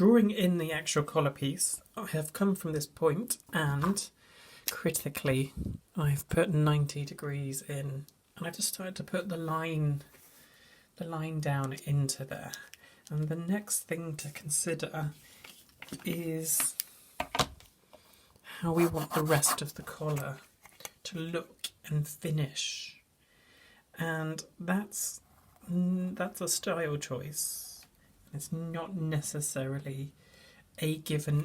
drawing in the actual collar piece, I have come from this point and critically I've put 90 degrees in, and I just started to put the line down into there. And the next thing to consider is how we want the rest of the collar to look and finish. And that's a style choice. It's not necessarily a given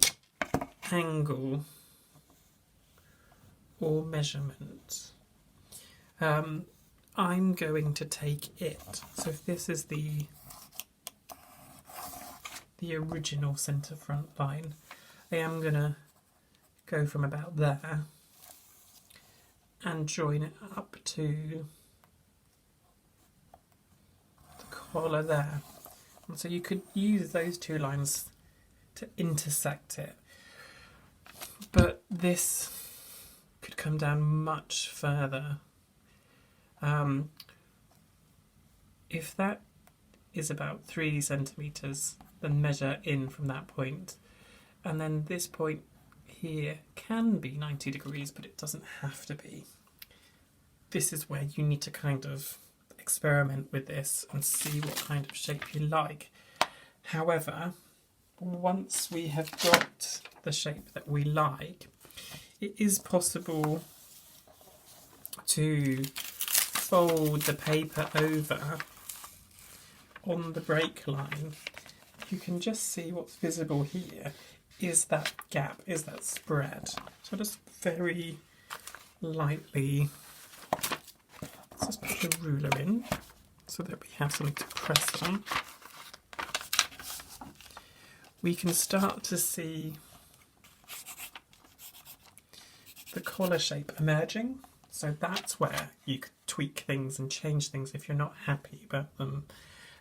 angle or measurement. I'm going to take it. So if this is the original centre front line, I am going to go from about there and join it up to the collar there. And so you could use those two lines to intersect it, but this could come down much further. If that is about 3 centimetres, then measure in from that point, and then this point here can be 90 degrees, but it doesn't have to be. This is where you need to kind of experiment with this and see what kind of shape you like. However, once we have got the shape that we like, it is possible to fold the paper over on the break line. You can just see what's visible here is that gap, is that spread. So just very lightly, let's just put the ruler in so that we have something to press on. We can start to see the collar shape emerging. So that's where you could tweak things and change things if you're not happy about them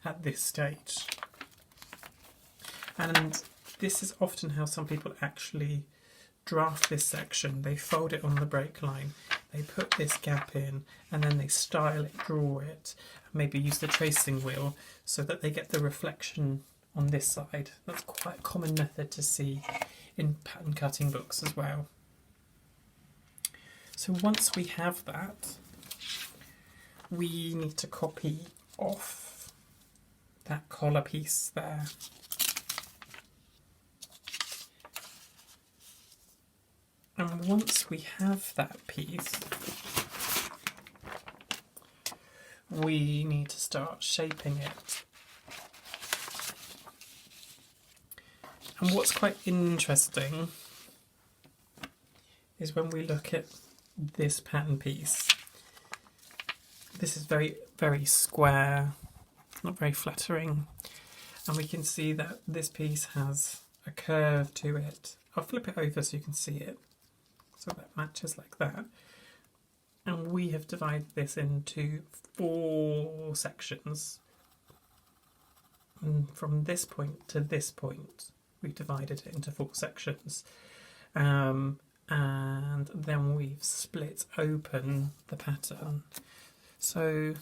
at this stage. And this is often how some people actually draft this section. They fold it on the break line, they put this gap in, and then they style it, draw it, and maybe use the tracing wheel so that they get the reflection on this side. That's quite a common method to see in pattern cutting books as well. So once we have that, we need to copy off that collar piece there. And once we have that piece, we need to start shaping it. And what's quite interesting is when we look at this pattern piece, this is very, very square, not very flattering, and we can see that this piece has a curve to it. I'll flip it over so you can see it, so that matches like that. And we have divided this into 4 sections, and from this point to this point we've divided it into 4 sections, and then we've split open the pattern. So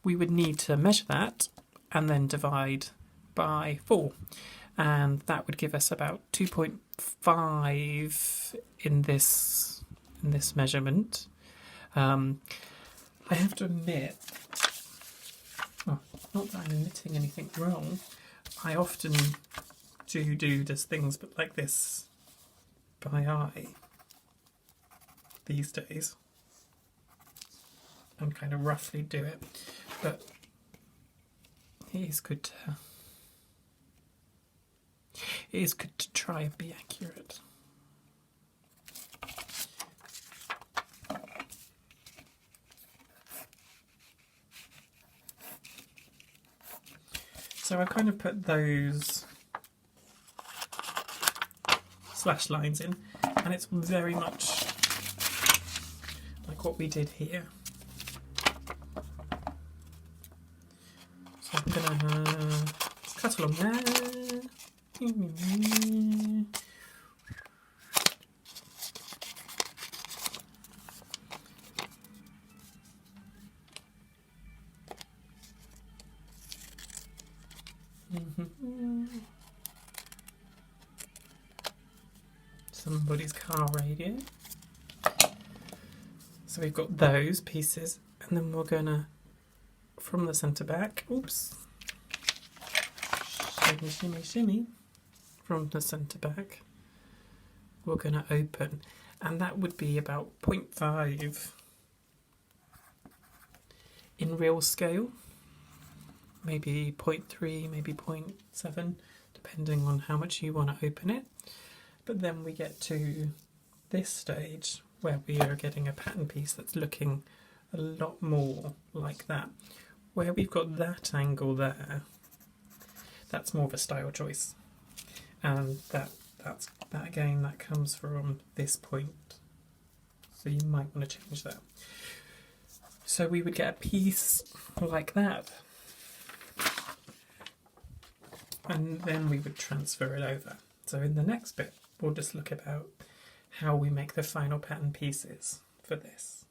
we would need to measure that and then divide by 4, and that would give us about 2.5 in this measurement. I have to admit, well, not that I'm admitting anything wrong, I often do just things but like this by eye these days and kind of roughly do it, but it is good to try and be accurate. So I kind of put those slash lines in, and it's very much like what we did here. So I'm going to cut along there. somebody's car radio. So we've got those pieces, and then we're gonna, from the centre back, oops, shimmy, shimmy, shimmy, from the centre back, we're gonna open, and that would be about 0.5 in real scale, maybe 0.3, maybe 0.7, depending on how much you want to open it. But then we get to this stage where we are getting a pattern piece that's looking a lot more like that. Where we've got that angle there, that's more of a style choice. And that again, that comes from this point. So you might want to change that. So we would get a piece like that. And then we would transfer it over. So in the next bit, we'll just look about how we make the final pattern pieces for this.